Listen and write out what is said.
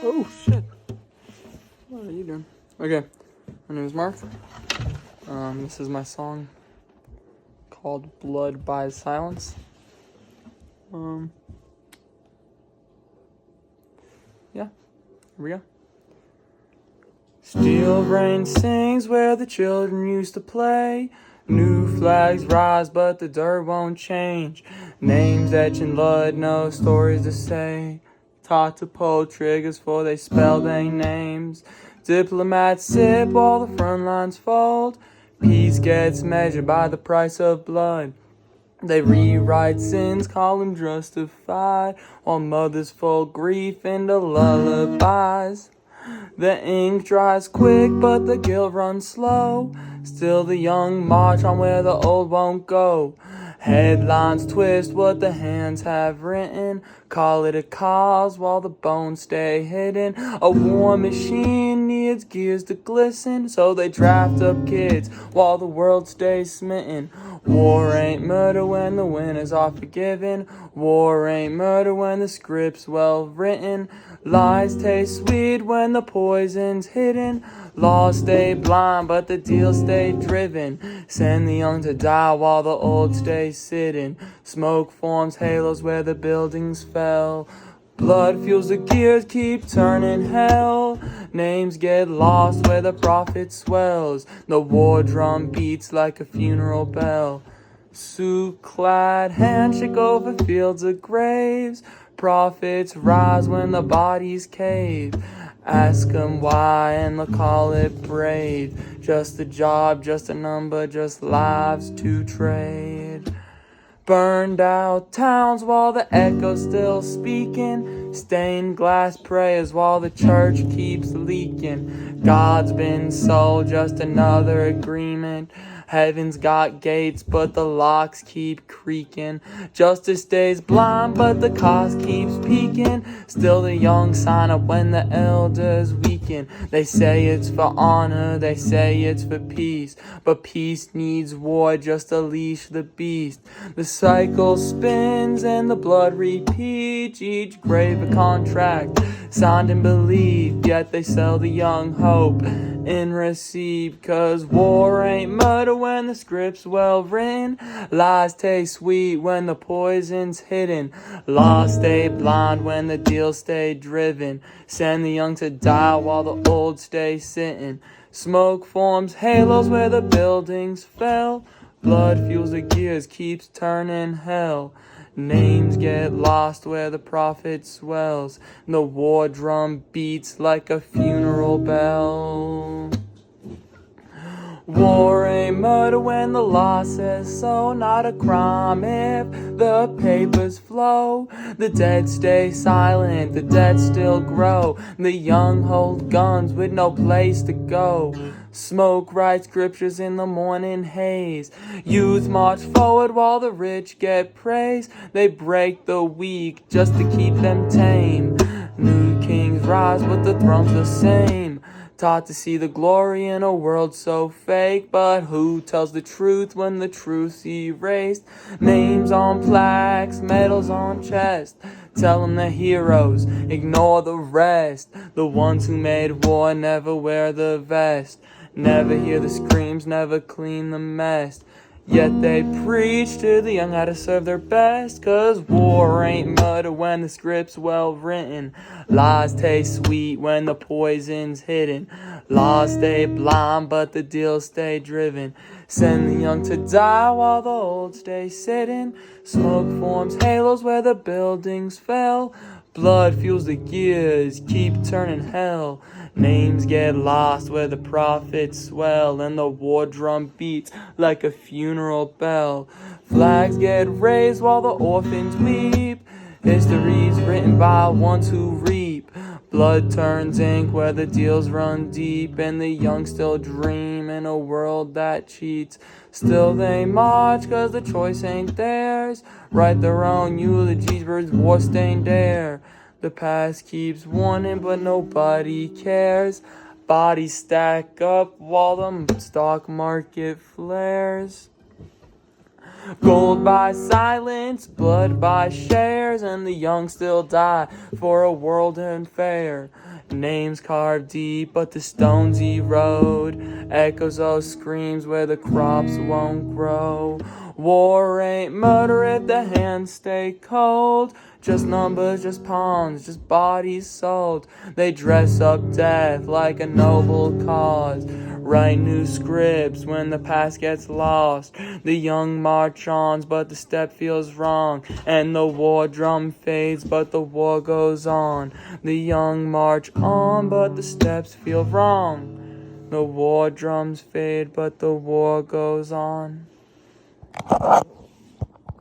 Oh shit. What are you doing? Okay, my name is Mark. This is my song called Blood Buys Silence. Yeah, here we go. Steel rain sings where the children used to play. New flags rise, but the dirt won't change. Names etched in blood, no stories to say. Taught to pull triggers for they spell their names. Diplomats sip while the front lines fold. Peace gets measured by the price of blood. They rewrite sins, call them justified, while mothers fold grief into lullabies. The ink dries quick, but the guilt runs slow. Still the young march on where the old won't go. Headlines twist what the hands have written. Call it a cause while the bones stay hidden. A war machine needs gears to glisten, so they draft up kids while the world stays smitten. War ain't murder when the winners are forgiven. War ain't murder when the script's well written. Lies taste sweet when the poison's hidden. Laws stay blind, but the deals stay driven. Send the young to die while the old stay sitting. Smoke forms halos where the buildings fell. Blood fuels the gears, keep turning hell. Names get lost where the profit swells. The war drum beats like a funeral bell. Suit-clad handshake over fields of graves. Prophets rise when the bodies cave. Ask 'em why and they'll call it brave. Just a job, just a number, just lives to trade. Burned out towns while the echo's still speaking. Stained glass prayers while the church keeps leaking. God's been sold, just another agreement. Heaven's got gates, but the locks keep creaking. Justice stays blind, but the cost keeps peaking. Still the young sign up when the elders weaken. They say it's for honor, they say it's for peace. But peace needs war just to leash the beast. The cycle spins and the blood repeats. Each grave a contract, signed and believed. Yet they sell the young hope and receive. Cause war ain't murder when the script's well written. Lies taste sweet when the poison's hidden. Laws stay blind when the deals stay driven. Send the young to die while the old stay sitting. Smoke forms halos where the buildings fell. Blood fuels the gears, keeps turning hell. Names get lost where the profit swells. The war drum beats like a funeral bell. War ain't murder when the law says so. Not a crime if the papers flow. The dead stay silent, the dead still grow. The young hold guns with no place to go. Smoke write scriptures in the morning haze. Youth march forward while the rich get praise. They break the weak just to keep them tame. New kings rise but the throne's the same. Taught to see the glory in a world so fake. But who tells the truth when the truth's erased? Names on plaques, medals on chest. Tell them they're heroes, ignore the rest. The ones who made war never wear the vest. Never hear the screams, never clean the mess. Yet they preach to the young how to serve their best. Cause war ain't murder when the script's well written. Lies taste sweet when the poison's hidden. Laws stay blind but the deals stay driven. Send the young to die while the old stay sitting. Smoke forms halos where the buildings fell. Blood fuels the gears, keep turning hell. Names get lost where the profits swell. And the war drum beats like a funeral bell. Flags get raised while the orphans weep. History's written by ones who reap. Blood turns ink where the deals run deep. And the young still dream in a world that cheats. Still they march cause the choice ain't theirs. Write their own eulogies, birds war-stained air. The past keeps warning but nobody cares. Bodies stack up while the stock market flares. Gold by silence, blood by shares, and the young still die for a world unfair. Names carved deep, but the stones erode. Echoes of screams where the crops won't grow. War ain't murder if the hands stay cold. Just numbers, just pawns, just bodies sold. They dress up death like a noble cause. Write new scripts when the past gets lost. The young march on, but the step feels wrong. And the war drum fades, but the war goes on. The young march on, but the steps feel wrong. The war drums fade, but the war goes on.